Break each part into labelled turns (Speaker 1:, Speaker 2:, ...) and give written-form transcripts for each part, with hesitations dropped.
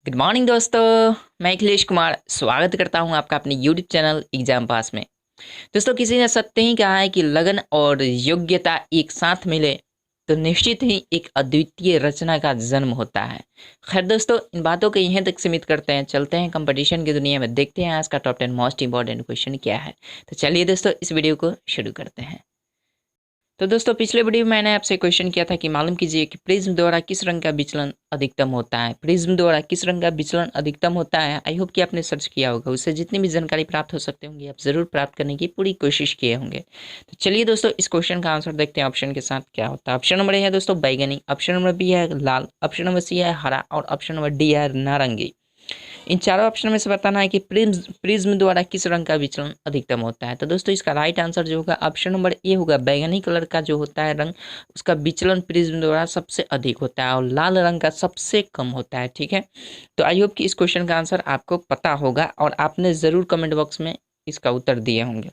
Speaker 1: Good morning दोस्तों। मैं अखिलेश कुमार स्वागत करता हूं आपका अपने यूट्यूब चैनल एग्जाम पास में। दोस्तों, किसी ने सत्य ही कहा है कि लगन और योग्यता एक साथ मिले तो निश्चित ही एक अद्वितीय रचना का जन्म होता है। खैर दोस्तों, इन बातों को यहीं तक सीमित करते हैं, चलते हैं कंपटीशन की दुनिया में, देखते हैं आज का टॉप 10 मोस्ट इंपॉर्टेंट क्वेश्चन क्या है। तो चलिए दोस्तों, इस वीडियो को शुरू करते हैं। तो दोस्तों, पिछले वीडियो में मैंने आपसे क्वेश्चन किया था कि मालूम कीजिए कि प्रिज्म द्वारा किस रंग का विचलन अधिकतम होता है। प्रिज्म द्वारा किस रंग का विचलन अधिकतम होता है। आई होप कि आपने सर्च किया होगा, उससे जितनी भी जानकारी प्राप्त हो सकते होंगे आप जरूर प्राप्त करने की पूरी कोशिश किए होंगे। तो चलिए दोस्तों, इस क्वेश्चन का आंसर देखते हैं ऑप्शन के साथ क्या होता है। ऑप्शन नंबर ए है दोस्तों बैगनी, ऑप्शन नंबर बी है लाल, ऑप्शन नंबर सी है हरा और ऑप्शन नंबर डी है नारंगी। इन चारों ऑप्शन में से बताना है कि प्रिज्म प्रिज्म द्वारा किस रंग का विचलन अधिकतम होता है। तो दोस्तों, इसका राइट आंसर जो होगा ऑप्शन नंबर ए होगा। बैगनी कलर का जो होता है रंग, उसका विचलन प्रिज्म द्वारा सबसे अधिक होता है और लाल रंग का सबसे कम होता है। ठीक है, तो आई होप कि इस क्वेश्चन का आंसर आपको पता होगा और आपने ज़रूर कमेंट बॉक्स में इसका उत्तर दिए होंगे।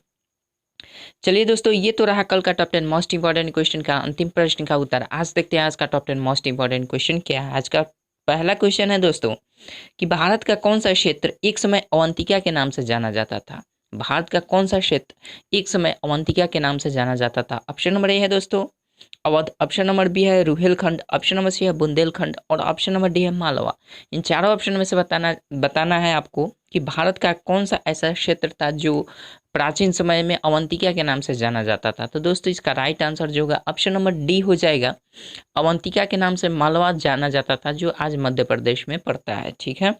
Speaker 1: चलिए दोस्तों, ये तो रहा कल का टॉप 10 मोस्ट इंपॉर्टेंट क्वेश्चन का अंतिम प्रश्न का उत्तर। आज देखते हैं आज का टॉप 10 मोस्ट इंपॉर्टेंट क्वेश्चन क्या है। आज का पहला क्वेश्चन है दोस्तों कि भारत का कौन सा क्षेत्र एक समय अवंतिका के नाम से जाना जाता था। भारत का कौन सा क्षेत्र एक समय अवंतिका के नाम से जाना जाता था। ऑप्शन नंबर ए है दोस्तों अवध, ऑप्शन नंबर बी है रुहेलखंड, ऑप्शन नंबर सी है बुंदेलखंड और ऑप्शन नंबर डी है मालवा। इन चारों ऑप्शन में से बताना है आपको कि भारत का कौन सा ऐसा क्षेत्र था जो प्राचीन समय में अवंतिका के नाम से जाना जाता था। तो दोस्तों, इसका राइट आंसर जो होगा ऑप्शन नंबर डी हो जाएगा। अवंतिका के नाम से मालवा जाना जाता था, जो आज मध्य प्रदेश में पड़ता है। ठीक है,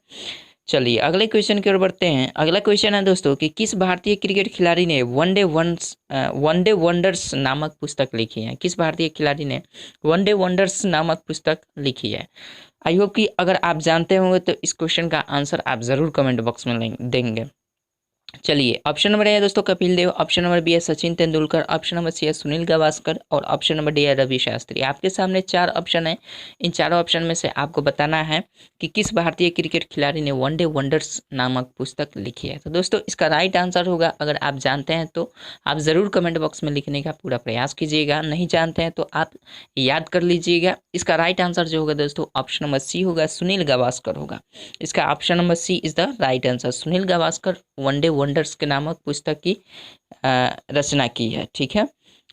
Speaker 1: चलिए अगले क्वेश्चन की ओर बढ़ते हैं। अगला क्वेश्चन है दोस्तों कि किस भारतीय क्रिकेट खिलाड़ी ने वनडे वंडर्स नामक पुस्तक लिखी है। किस भारतीय खिलाड़ी ने वनडे वंडर्स नामक पुस्तक लिखी है। आई होप कि अगर आप जानते होंगे तो इस क्वेश्चन का आंसर आप जरूर कमेंट बॉक्स में देंगे। चलिए, ऑप्शन नंबर ए है दोस्तों Kapil Dev, option number B है Sachin Tendulkar, option number C है सुनील गावस्कर और ऑप्शन नंबर डी है रवि शास्त्री। आपके सामने चार ऑप्शन है। इन चारों ऑप्शन में से आपको बताना है कि किस भारतीय क्रिकेट खिलाड़ी ने वनडे वंडर्स नामक पुस्तक लिखी है। तो दोस्तों, इसका राइट आंसर होगा, अगर आप जानते हैं तो आप ज़रूर कमेंट बॉक्स में लिखने का पूरा प्रयास कीजिएगा, नहीं जानते हैं तो आप याद कर लीजिएगा। इसका राइट आंसर जो होगा दोस्तों ऑप्शन नंबर सी होगा, सुनील गावस्कर होगा। इसका option number C is the right answer. Sunil Gavaskar one day wonders के नामक पुस्तक की रचना की है। ठीक है,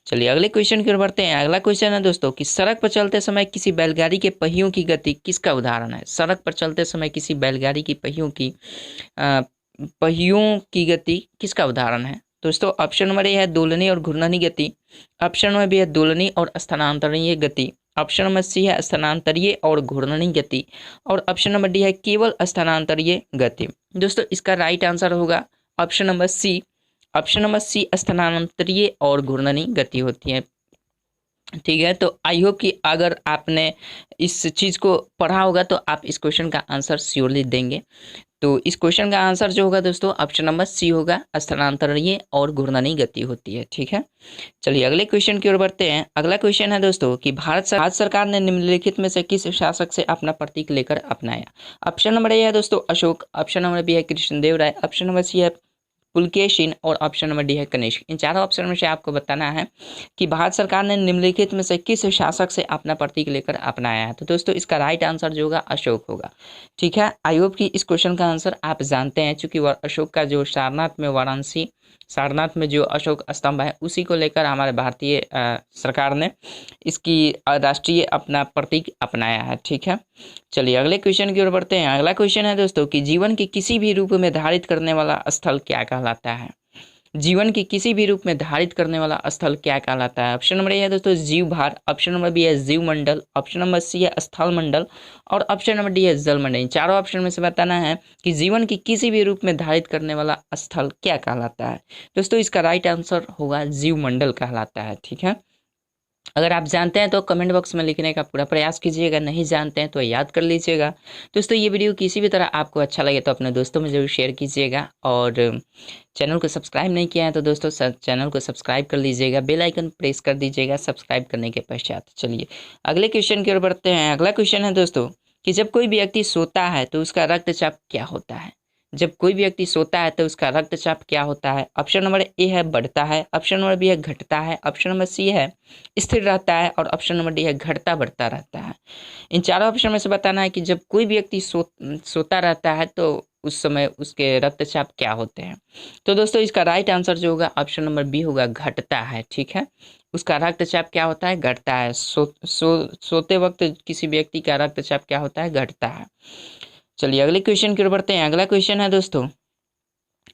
Speaker 1: चलिए अगले क्वेश्चन की ओर बढ़ते हैं। अगला क्वेश्चन है दोस्तों कि सड़क पर चलते समय किसी बैलगाड़ी के पहियों की गति किसका उदाहरण है। सड़क पर चलते समय किसी बैलगाड़ी की पहियों की गति किसका उदाहरण है। दोस्तों, ऑप्शन नंबर ए है दोलनी और घूर्णनी गति, ऑप्शन नंबर बी है दोलनी और स्थानांतरणीय गति, ऑप्शन नंबर सी है स्थानांतरीय और घूर्णनी गति और ऑप्शन नंबर डी है केवल स्थानांतरीय गति। दोस्तों, इसका राइट आंसर होगा option number C. Option number C स्थानांतरीय और घूर्णनी गति होती है। ठीक है, तो आई होप कि अगर आपने इस चीज़ को पढ़ा होगा तो आप इस क्वेश्चन का आंसर श्योरली देंगे। तो इस क्वेश्चन का आंसर जो होगा दोस्तों ऑप्शन नंबर सी होगा, स्थानांतरणीय और घूर्णनी गति होती है। ठीक है, चलिए अगले क्वेश्चन की ओर बढ़ते हैं। अगला क्वेश्चन है दोस्तों कि भारत सरकार ने निम्नलिखित में से किस शासक से अपना प्रतीक लेकर अपनाया। ऑप्शन नंबर ए है दोस्तों अशोक, ऑप्शन नंबर बी है कृष्णदेव राय, ऑप्शन नंबर सी है पुलकेशिन और ऑप्शन नंबर डी है कनिष्क। इन चारों ऑप्शन में से आपको बताना है कि भारत सरकार ने निम्नलिखित में से किस शासक से अपना प्रतीक लेकर अपनाया है। तो दोस्तों, इसका राइट आंसर जो होगा अशोक होगा। ठीक है, आई होप कि इस क्वेश्चन का आंसर आप जानते हैं, चूंकि अशोक का जो सारनाथ में जो अशोक स्तंभ है उसी को लेकर हमारे भारतीय सरकार ने इसकी राष्ट्रीय अपना प्रतीक अपनाया है। ठीक है, चलिए अगले क्वेश्चन की ओर बढ़ते हैं। अगला क्वेश्चन है दोस्तों कि जीवन के किसी भी रूप में धारित करने वाला स्थल क्या कहलाता है। जीवन के किसी भी रूप में धारित करने वाला स्थल क्या कहलाता है। ऑप्शन नंबर ए है दोस्तों जीव भार, ऑप्शन नंबर बी है जीव मंडल, ऑप्शन नंबर सी है स्थल मंडल और ऑप्शन नंबर डी है जल मंडल। इन चारों ऑप्शन में से बताना है कि जीवन की किसी भी रूप में धारित करने वाला स्थल क्या कहलाता है। दोस्तों, इसका राइट आंसर होगा जीव मंडल कहलाता है। ठीक है, अगर आप जानते हैं तो कमेंट बॉक्स में लिखने का पूरा प्रयास कीजिएगा, नहीं जानते हैं तो याद कर लीजिएगा। दोस्तों, ये वीडियो किसी भी तरह आपको अच्छा लगे तो अपने दोस्तों में जरूर शेयर कीजिएगा और चैनल को सब्सक्राइब नहीं किया है तो दोस्तों चैनल को सब्सक्राइब कर लीजिएगा, बेल आइकन प्रेस कर दीजिएगा सब्सक्राइब करने के पश्चात। चलिए अगले क्वेश्चन की ओर बढ़ते हैं। अगला क्वेश्चन है दोस्तों कि जब कोई व्यक्ति सोता है तो उसका रक्तचाप क्या होता है। जब कोई व्यक्ति सोता है तो उसका रक्तचाप क्या होता है? ऑप्शन नंबर ए है बढ़ता है, ऑप्शन नंबर बी है घटता है, ऑप्शन नंबर सी है स्थिर रहता है और ऑप्शन नंबर डी है घटता बढ़ता रहता है। इन चारों ऑप्शन में से बताना है कि जब कोई व्यक्ति सोता रहता है तो उस समय उसके रक्तचाप क्या होते हैं। तो दोस्तों इसका राइट आंसर जो होगा ऑप्शन नंबर बी होगा, घटता है। ठीक है, उसका रक्तचाप क्या होता है? घटता है। सोते वक्त किसी व्यक्ति का रक्तचाप क्या होता है? घटता है। चलिए अगले क्वेश्चन की ओर बढ़ते हैं। अगला क्वेश्चन है दोस्तों,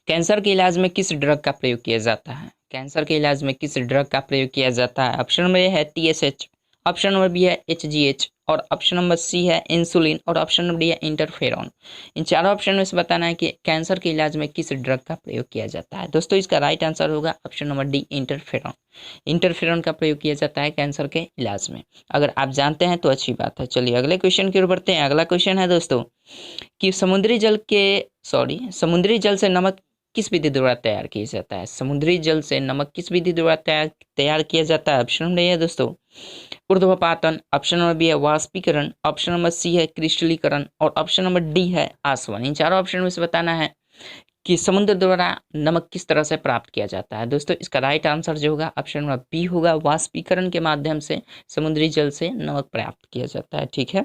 Speaker 1: कैंसर के इलाज में किस ड्रग का प्रयोग किया जाता है? कैंसर के इलाज में किस ड्रग का प्रयोग किया जाता है? ऑप्शन नंबर ए है TSH, ऑप्शन नंबर बी है HGH और ऑप्शन नंबर सी है इंसुलिन और ऑप्शन नंबर डी है इंटरफेरॉन। इन चारों ऑप्शन में से बताना है कि कैंसर के इलाज में किस ड्रग का प्रयोग किया जाता है। दोस्तों इसका राइट आंसर होगा option number D, interferon. Interferon का प्रयोग किया जाता है कैंसर के इलाज में। अगर आप जानते हैं तो अच्छी बात है। चलिए अगले क्वेश्चन की ओर बढ़ते हैं। अगला क्वेश्चन है दोस्तों कि समुद्री जल से नमक किस विधि द्वारा तैयार किया जाता है? समुद्री जल से नमक किस विधि द्वारा तैयार किया जाता है? ऑप्शन नंबर ए है दोस्तों ऊर्ध्वपातन, ऑप्शन नंबर बी है वाष्पीकरण, ऑप्शन नंबर सी है क्रिस्टलीकरण और ऑप्शन नंबर डी है आसवन। इन चारों ऑप्शन में से बताना है कि समुद्र द्वारा नमक किस तरह से प्राप्त किया जाता है। दोस्तों इसका राइट आंसर जो होगा ऑप्शन नंबर बी होगा, वाष्पीकरण के माध्यम से समुद्री जल से नमक प्राप्त किया जाता है। ठीक है,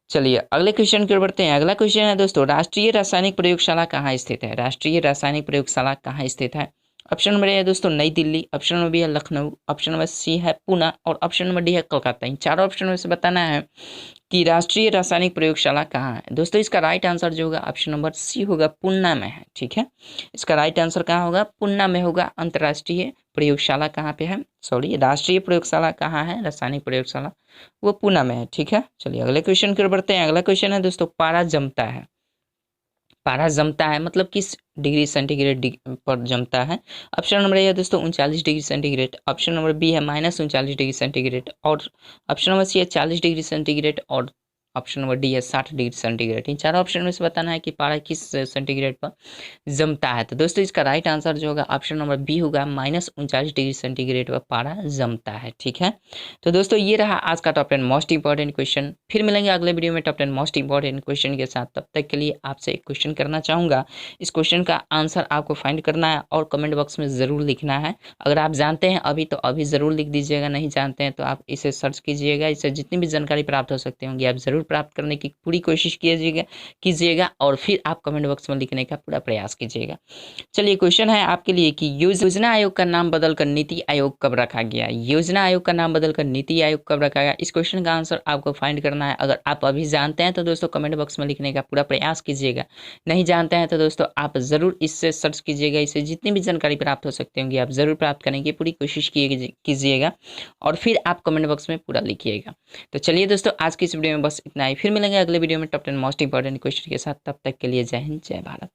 Speaker 1: चलिए अगले क्वेश्चन की ओर बढ़ते हैं। अगला क्वेश्चन है दोस्तों, राष्ट्रीय रासायनिक प्रयोगशाला कहाँ स्थित है? राष्ट्रीय रासायनिक प्रयोगशाला कहाँ स्थित है? ऑप्शन नंबर ए है दोस्तों नई दिल्ली, ऑप्शन नंबर बी है लखनऊ, ऑप्शन नंबर सी है पुणे और ऑप्शन नंबर डी है कोलकाता। इन चारों ऑप्शन में से बताना है कि राष्ट्रीय रासायनिक प्रयोगशाला कहाँ है। दोस्तों इसका राइट आंसर जो होगा ऑप्शन नंबर सी होगा, पुणे में है। ठीक है, इसका राइट आंसर कहाँ होगा? पुणे में होगा। अंतर्राष्ट्रीय प्रयोगशाला कहाँ पे है, राष्ट्रीय प्रयोगशाला कहाँ है? रासायनिक प्रयोगशाला वो पुणे में है। ठीक है, चलिए अगले क्वेश्चन की ओर बढ़ते हैं। अगला क्वेश्चन है दोस्तों, पारा जमता है। पारा जमता है मतलब किस डिग्री सेंटीग्रेड पर जमता है? ऑप्शन नंबर ए है दोस्तों 39 degree centigrade, option number B है -39 डिग्री सेंटीग्रेड और ऑप्शन नंबर सी है 40 डिग्री सेंटीग्रेड और ऑप्शन नंबर डी है 60 डिग्री सेंटीग्रेड। इन चारों ऑप्शन में से बताना है कि पारा किस सेंटीग्रेड पर जमता है। तो दोस्तों इसका राइट आंसर जो होगा ऑप्शन नंबर बी होगा, -39 डिग्री सेंटीग्रेड पर पारा जमता है। ठीक है, तो दोस्तों ये रहा आज का टॉप 10 मोस्ट इंपॉर्टेंट क्वेश्चन। फिर मिलेंगे अगले वीडियो में टॉप 10 मोस्ट इंपॉर्टेंट क्वेश्चन के साथ। तब तक के लिए आपसे एक क्वेश्चन करना चाहूँगा। इस क्वेश्चन का आंसर आपको फाइंड करना है और कमेंट बॉक्स में ज़रूर लिखना है। अगर आप जानते हैं अभी तो अभी ज़रूर लिख दीजिएगा, नहीं जानते हैं तो आप इसे सर्च कीजिएगा। इससे जितनी भी जानकारी प्राप्त हो सकती होंगी आप ज़रूर प्राप्त करने की पूरी कोशिश कीजिएगा और फिर आप कमेंट बॉक्स में लिखने का पूरा प्रयास कीजिएगा। चलिए क्वेश्चन है आपके लिए कि योजना आयोग का नाम बदलकर नीति आयोग कब रखा गया? योजना आयोग का नाम बदलकर नीति आयोग कब रखा गया? इस क्वेश्चन का आंसर आपको फाइंड करना है। अगर आप अभी जानते हैं तो दोस्तों कमेंट बॉक्स में लिखने का पूरा प्रयास कीजिएगा, नहीं जानते हैं तो दोस्तों आप ज़रूर इससे सर्च कीजिएगा। इससे जितनी भी जानकारी प्राप्त हो सकती होंगी आप ज़रूर प्राप्त करने की पूरी कोशिश कीजिएगा और फिर आप कमेंट बॉक्स में पूरा लिखिएगा। तो चलिए दोस्तों आज की इस वीडियो में बस इतना ही। फिर मिलेंगे अगले वीडियो में टॉप 10 मोस्ट इंपॉर्टेंट क्वेश्चन के साथ। तब तक के लिए जय हिंद, जय भारत।